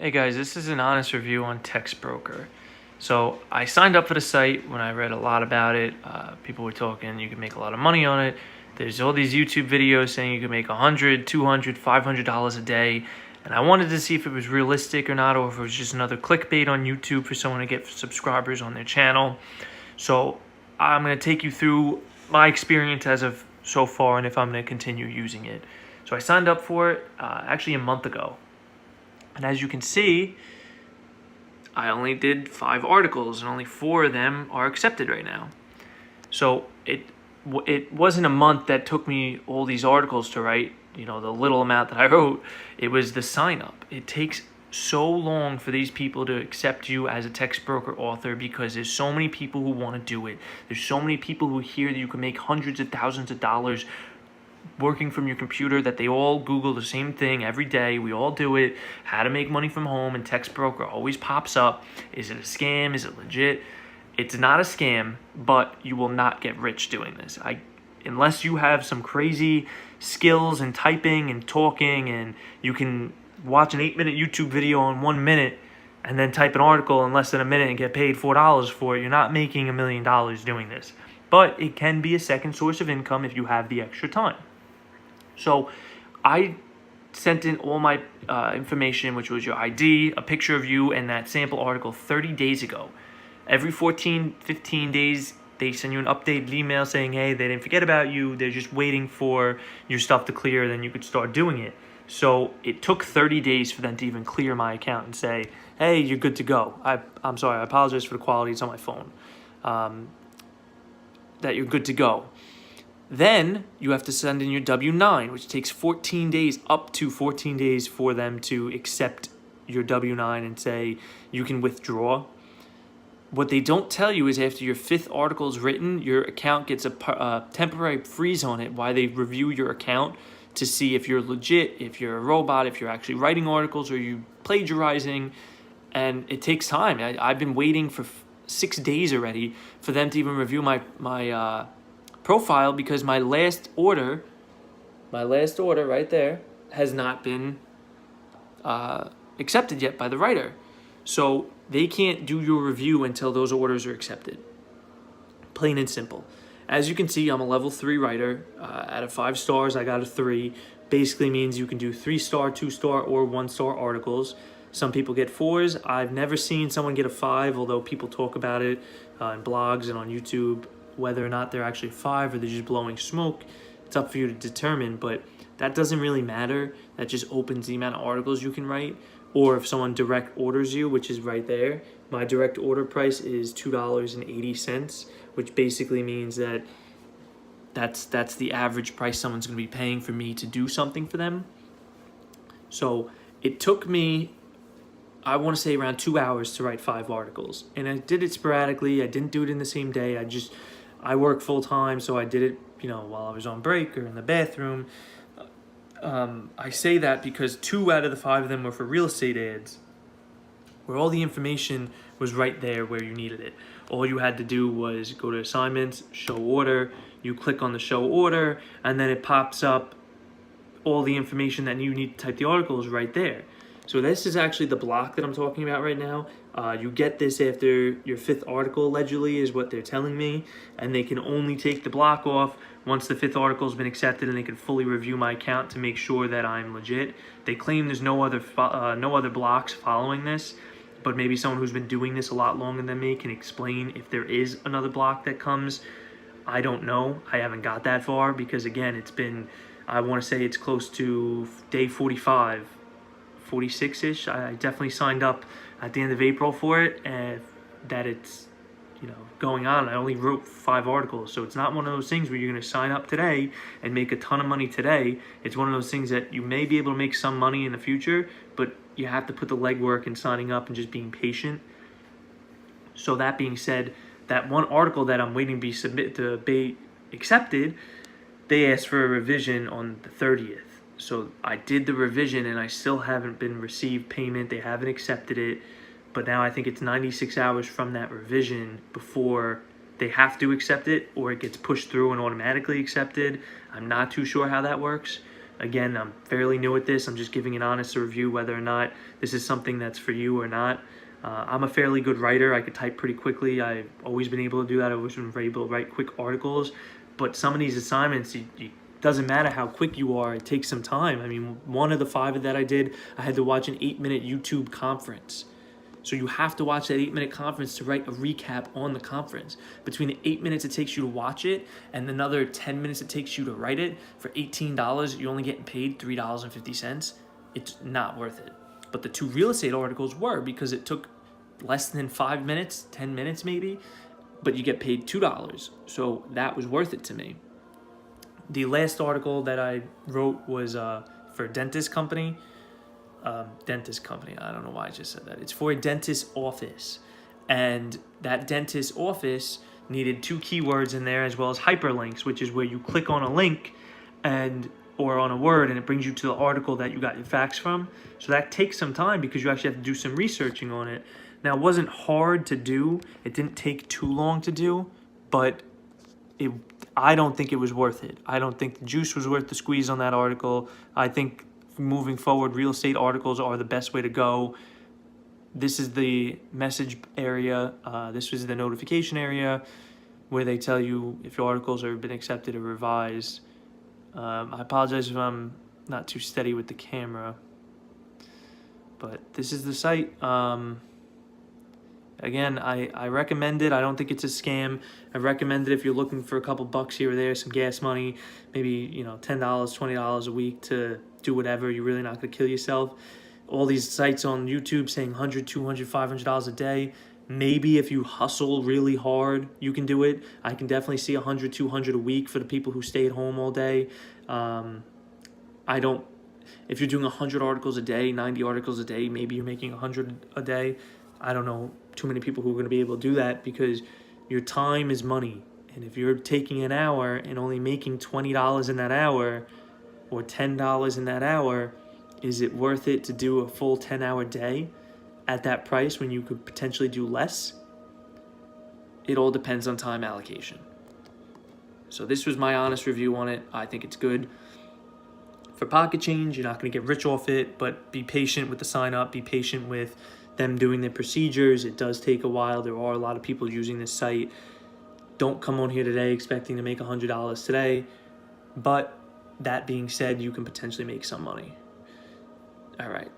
Hey guys, this is an honest review on Textbroker. So I signed up for the site when I read a lot about it. People were talking you can make a lot of money on it. There's all these YouTube videos saying you can make $100, $200, $500 a day. And I wanted to see if it was realistic or not, or if it was just another clickbait on YouTube for someone to get subscribers on their channel. So I'm going to take you through my experience as of so far and if I'm going to continue using it. So I signed up for it actually a month ago. And as you can see, I only did 5 articles and only 4 of them are accepted right now. So it wasn't a month that took me all these articles to write, the little amount that I wrote. It was the sign up. It takes so long for these people to accept you as a Textbroker author because there's so many people who want to do it. There's so many people who hear that you can make hundreds of thousands of dollars working from your computer, that they all Google the same thing every day. We all do it. How to make money from home, and Textbroker always pops up. Is it a scam? Is it legit? It's not a scam, but you will not get rich doing this. Unless you have some crazy skills in typing and talking, and you can watch an 8-minute YouTube video in 1 minute and then type an article in less than a minute and get paid $4 for it, you're not making $1 million doing this. But it can be a second source of income if you have the extra time. So I sent in all my information, which was your ID, a picture of you, and that sample article 30 days ago. Every 14, 15 days, they send you an updated email saying, hey, they didn't forget about you. They're just waiting for your stuff to clear, then you could start doing it. So it took 30 days for them to even clear my account and say, hey, you're good to go. I'm sorry, I apologize for the quality. It's on my phone. That you're good to go. Then you have to send in your W-9, which takes 14 days, up to 14 days for them to accept your W-9 and say you can withdraw. What they don't tell you is after your 5th article is written, your account gets a temporary freeze on it while they review your account to see if you're legit, if you're a robot, if you're actually writing articles or you plagiarizing. And it takes time. I've been waiting for 6 days already for them to even review my profile, because my last order right there has not been accepted yet by the writer. So they can't do your review until those orders are accepted. Plain and simple. As you can see, I'm a level 3 writer. Out of 5 stars, I got a 3. Basically means you can do 3-star, 2-star, or 1-star articles. Some people get 4s. I've never seen someone get a 5, although people talk about it in blogs and on YouTube, whether or not they're actually 5 or they're just blowing smoke. It's up for you to determine, but that doesn't really matter. That just opens the amount of articles you can write. Or if someone direct orders you, which is right there, my direct order price is $2.80, which basically means that that's the average price someone's going to be paying for me to do something for them. So it took me, I want to say, around 2 hours to write 5 articles. And I did it sporadically. I didn't do it in the same day. I work full time, so I did it, while I was on break or in the bathroom. I say that because 2 out of the 5 of them were for real estate ads, where all the information was right there where you needed it. All you had to do was go to assignments, show order. You click on the show order, and then it pops up all the information that you need to type the articles right there. So this is actually the block that I'm talking about right now. You get this after your 5th article, allegedly, is what they're telling me. And they can only take the block off once the 5th article has been accepted, and they can fully review my account to make sure that I'm legit. They claim there's no other blocks following this, but maybe someone who's been doing this a lot longer than me can explain if there is another block that comes. I don't know. I haven't got that far because, again, it's been, I want to say it's close to day 45. 46-ish. I definitely signed up at the end of April for it, and that it's going on. I only wrote 5 articles, so it's not one of those things where you're going to sign up today and make a ton of money today. It's one of those things that you may be able to make some money in the future, but you have to put the legwork in signing up and just being patient. So that being said, that one article that I'm waiting to be accepted, they asked for a revision on the 30th. So I did the revision and I still haven't been received payment. They haven't accepted it. But now I think it's 96 hours from that revision before they have to accept it, or it gets pushed through and automatically accepted. I'm not too sure how that works. Again, I'm fairly new at this. I'm just giving an honest review whether or not this is something that's for you or not. I'm a fairly good writer. I could type pretty quickly. I've always been able to do that. I've always been able to write quick articles. But some of these assignments, doesn't matter how quick you are, it takes some time. I mean, one of the 5 that I did, I had to watch an 8-minute YouTube conference. So you have to watch that 8-minute conference to write a recap on the conference. Between the 8 minutes it takes you to watch it and another 10 minutes it takes you to write it, for $18, you're only getting paid $3.50. It's not worth it. But the 2 real estate articles were, because it took less than 5 minutes, 10 minutes maybe, but you get paid $2. So that was worth it to me. The last article that I wrote was for a dentist company. I don't know why I just said that. It's for a dentist office. And that dentist office needed 2 keywords in there, as well as hyperlinks, which is where you click on a link or on a word and it brings you to the article that you got your facts from. So that takes some time because you actually have to do some researching on it. Now, it wasn't hard to do. It didn't take too long to do, but I don't think it was worth it. I don't think the juice was worth the squeeze on that article. I think moving forward, real estate articles are the best way to go. This is the message area. This is the notification area where they tell you if your articles have been accepted or revised. I apologize if I'm not too steady with the camera, but this is the site. Again, I recommend it. I don't think it's a scam. I recommend it if you're looking for a couple bucks here or there, some gas money, maybe, $10, $20 a week to do whatever. You're really not going to kill yourself. All these sites on YouTube saying $100, $200, $500 a day. Maybe if you hustle really hard, you can do it. I can definitely see $100, $200 a week for the people who stay at home all day. If you're doing 100 articles a day, 90 articles a day, maybe you're making 100 a day. I don't know too many people who are going to be able to do that, because your time is money. And if you're taking an hour and only making $20 in that hour or $10 in that hour, is it worth it to do a full 10-hour day at that price when you could potentially do less? It all depends on time allocation. So this was my honest review on it. I think it's good. For pocket change, you're not going to get rich off it, but be patient with the sign up. Be patient with them doing their procedures. It does take a while. There are a lot of people using this site. Don't come on here today expecting to make $100 today. But that being said, you can potentially make some money. All right.